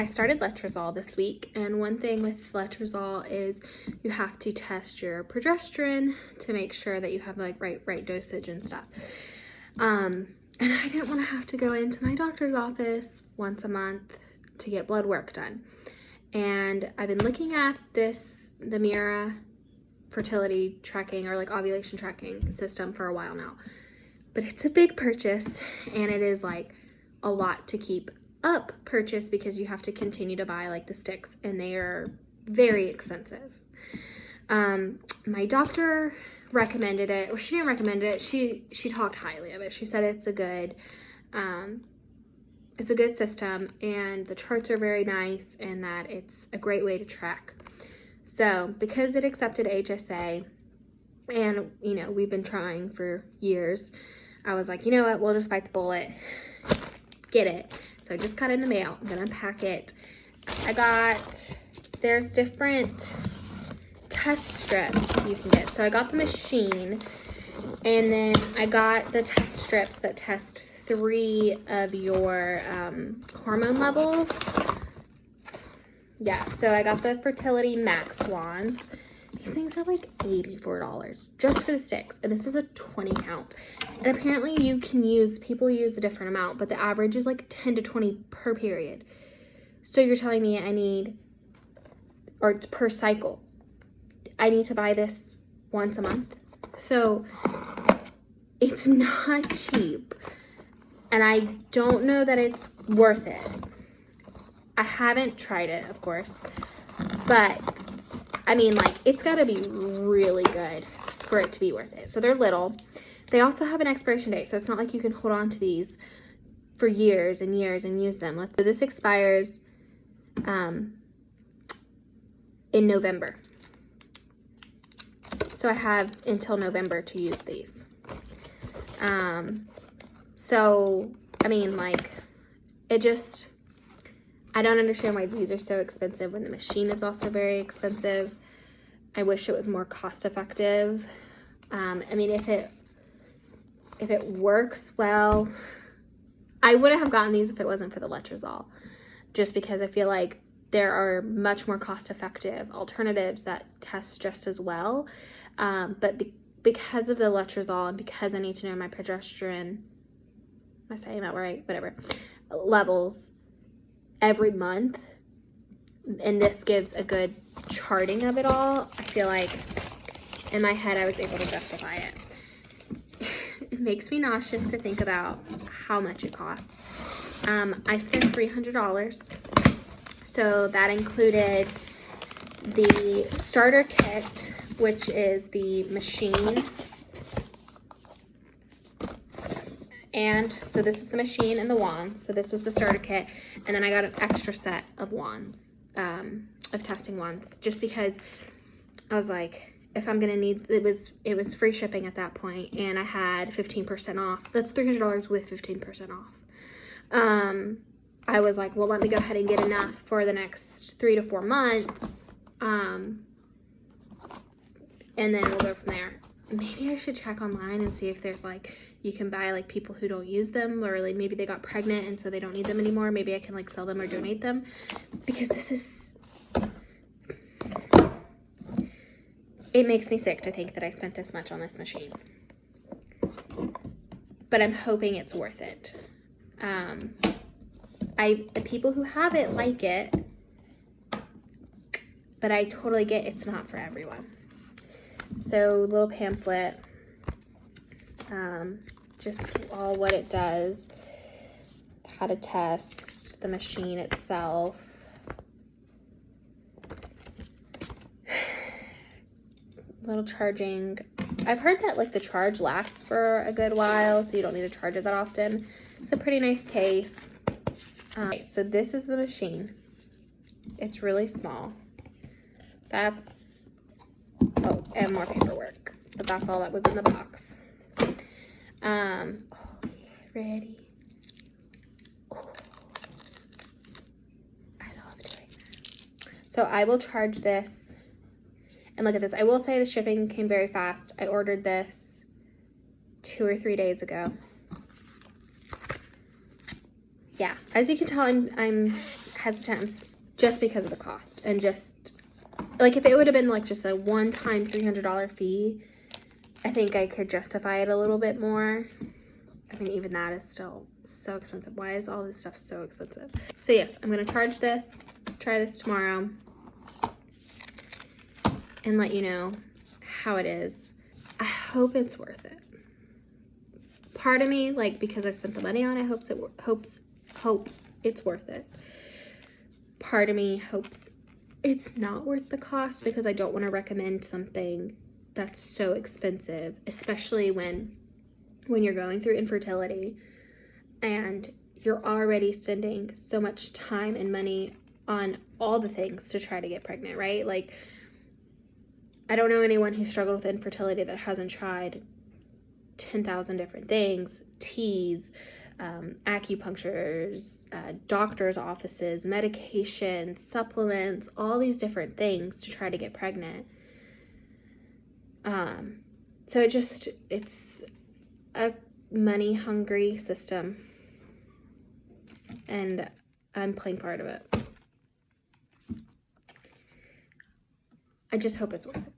I started letrozole this week, and one thing with letrozole is you have to test your progesterone to make sure that you have like right dosage and stuff. And I didn't want to have to go into my doctor's office once a month to get blood work done. And I've been looking at the Mirror fertility tracking or like ovulation tracking system for a while now. But it's a big purchase, and it is like a lot to keep up purchase because you have to continue to buy like the sticks, and they are very expensive. My doctor recommended it, or she didn't recommend it, she talked highly of it. She said it's a good system, and the charts are very nice, and that it's a great way to track. So because it accepted HSA, and you know, we've been trying for years, I was like, you know what, we'll just bite the bullet, get it. So I just got it in the mail. I'm gonna unpack it. There's different test strips you can get. So I got the machine, and then I got the test strips that test 3 of your hormone levels. Yeah, so I got the Fertility Max wands. These things are like $84 just for the sticks, and this is a 20 count. And apparently people use a different amount, but the average is like 10 to 20 per period. So you're telling me or it's per cycle, I need to buy this once a month? So it's not cheap, and I don't know that it's worth it. I haven't tried it, of course, but I mean, like, it's got to be really good for it to be worth it. So they're little. They also have an expiration date, so it's not like you can hold on to these for years and years and use them. So this expires in November. So I have until November to use these. So, I mean, like, I don't understand why these are so expensive when the machine is also very expensive. I wish it was more cost effective. I mean, if it works well, I wouldn't have gotten these if it wasn't for the letrozole, just because I feel like there are much more cost effective alternatives that test just as well. But because of the letrozole, and because I need to know my progesterone, am I saying that right? Whatever, levels every month, and this gives a good charting of it all, I feel like in my head I was able to justify it. It makes me nauseous to think about how much it costs. I spent $300, so that included the starter kit, which is the machine. And so this is the machine and the wands. So this was the starter kit. And then I got an extra set of wands, of testing wands, just because I was like, if I'm gonna need, it was free shipping at that point, and I had 15% off. That's $300 with 15% off. I was like, well, let me go ahead and get enough for the next 3 to 4 months. And then we'll go from there. Maybe I should check online and see if there's like, you can buy like people who don't use them, or like maybe they got pregnant and so they don't need them anymore. Maybe I can like sell them or donate them, because it makes me sick to think that I spent this much on this machine. But I'm hoping it's worth it. The people who have it like it, but I totally get it's not for everyone. So little pamphlet, just all what it does, how to test the machine itself, little charging. I've heard that like the charge lasts for a good while, so you don't need to charge it that often. It's a pretty nice case. So this is the machine. It's really small. Oh, and more paperwork, but that's all that was in the box. Ready? Oh, I love doing that. So I will charge this, and look at this. I will say the shipping came very fast. I ordered this 2 or 3 days ago. Yeah, as you can tell, I'm hesitant just because of the cost, and just like if it would have been like just a one-time $300 fee, I think I could justify it a little bit more. I mean, even that is still so expensive. Why is all this stuff so expensive? So yes, I'm gonna try this tomorrow, and let you know how it is. I hope it's worth it. Part of me, like, because I spent the money on it, hope it's worth it. Part of me hopes it's not worth the cost, because I don't want to recommend something that's so expensive, especially when you're going through infertility and you're already spending so much time and money on all the things to try to get pregnant, right? Like, I don't know anyone who struggled with infertility that hasn't tried 10,000 different things, teas, acupunctures, doctor's offices, medications, supplements, all these different things to try to get pregnant. So it's a money hungry system, and I'm playing part of it. I just hope it's worth it.